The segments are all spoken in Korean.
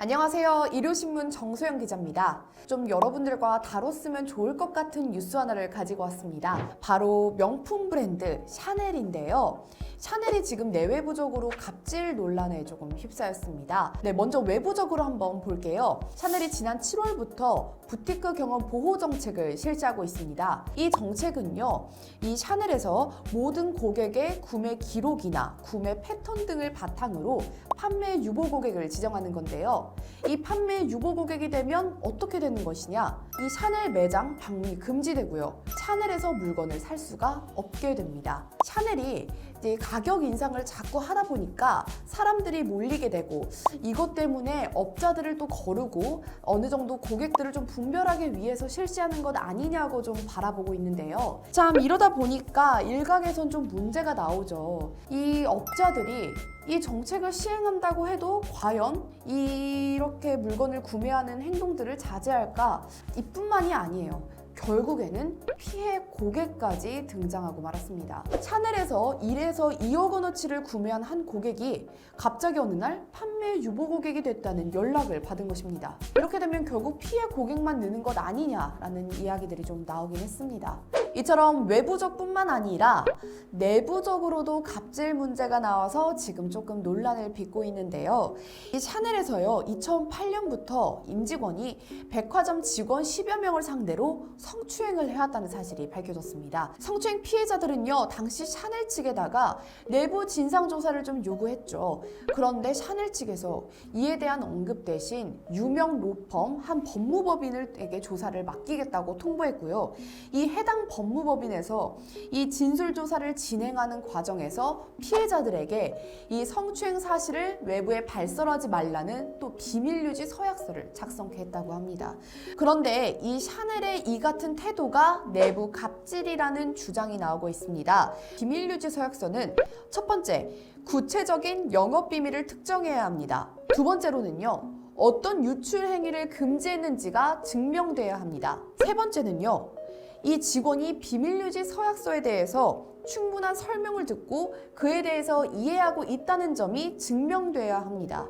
안녕하세요. 일요신문 정소영 기자입니다. 좀 여러분들과 다뤘으면 좋을 것 같은 뉴스 하나를 가지고 왔습니다. 바로 명품 브랜드 샤넬인데요. 샤넬이 지금 내외부적으로 갑질 논란에 조금 휩싸였습니다. 먼저 외부적으로 한번 볼게요. 샤넬이 지난 7월부터 부티크 경험 보호 정책을 실시하고 있습니다. 이 정책은요, 이 샤넬에서 모든 고객의 구매 기록이나 구매 패턴 등을 바탕으로 판매 유보 고객을 지정하는 건데요. 이 판매 유보 고객이 되면 어떻게 되는 것이냐? 이 샤넬 매장 방문이 금지되고요. 샤넬에서 물건을 살 수가 없게 됩니다. 샤넬이 이제 가격 인상을 자꾸 하다 보니까 사람들이 몰리게 되고, 이것 때문에 업자들을 또 거르고 어느 정도 고객들을 좀 분별하기 위해서 실시하는 것 아니냐고 좀 바라보고 있는데요. 참 이러다 보니까 일각에선 좀 문제가 나오죠. 이 업자들이 이 정책을 시행한다고 해도 과연 이렇게 물건을 구매하는 행동들을 자제할까? 이뿐만이 아니에요. 결국에는 피해 고객까지 등장하고 말았습니다. 샤넬에서 1에서 2억 원어치를 구매한 한 고객이 갑자기 어느 날 판매 유보 고객이 됐다는 연락을 받은 것입니다. 이렇게 되면 결국 피해 고객만 느는 것 아니냐라는 이야기들이 좀 나오긴 했습니다. 이처럼 외부적뿐만 아니라 내부적으로도 갑질 문제가 나와서 지금 조금 논란을 빚고 있는데요. 이 샤넬에서요, 2008년부터 임직원이 백화점 직원 10여 명을 상대로 성추행을 해왔다는 사실이 밝혀졌습니다. 성추행 피해자들은요, 당시 샤넬 측에다가 내부 진상조사를 좀 요구했죠. 그런데 샤넬 측에서 이에 대한 언급 대신 유명 로펌 한 법무법인에게 조사를 맡기겠다고 통보했고요. 이 해당 법무법인에서 이 진술조사를 진행하는 과정에서 피해자들에게 이 성추행 사실을 외부에 발설하지 말라는 또 비밀유지 서약서를 작성했다고 합니다. 그런데 이 샤넬의 이 같은 태도가 내부 갑질이라는 주장이 나오고 있습니다. 비밀유지 서약서는 첫 번째, 구체적인 영업비밀을 특정해야 합니다. 두 번째로는요, 어떤 유출 행위를 금지했는지가 증명돼야 합니다. 세 번째는요, 이 직원이 비밀유지 서약서에 대해서 충분한 설명을 듣고 그에 대해서 이해하고 있다는 점이 증명돼야 합니다.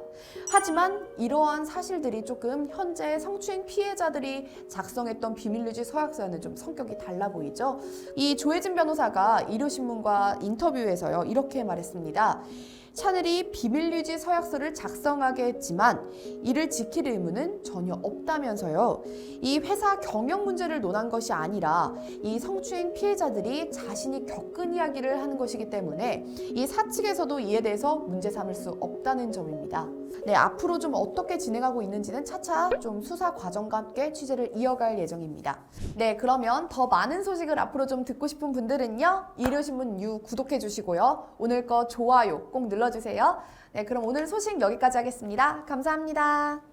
하지만 이러한 사실들이 조금 현재 성추행 피해자들이 작성했던 비밀유지 서약서와는 좀 성격이 달라 보이죠? 이 조혜진 변호사가 일요신문과 인터뷰에서요, 이렇게 말했습니다. 샤넬이 비밀유지 서약서를 작성하게 했지만 이를 지킬 의무는 전혀 없다면서요. 이 회사 경영 문제를 논한 것이 아니라 이 성추행 피해자들이 자신이 겪은 이야기를 하는 것이기 때문에 이 사측에서도 이에 대해서 문제 삼을 수 없다는 점입니다. 앞으로 좀 어떻게 진행하고 있는지는 차차 좀 수사 과정과 함께 취재를 이어갈 예정입니다. 그러면 더 많은 소식을 앞으로 좀 듣고 싶은 분들은요, 일요신문 U 구독해 주시고요. 오늘 거 좋아요 꼭 눌러주세요. 그럼 오늘 소식 여기까지 하겠습니다. 감사합니다.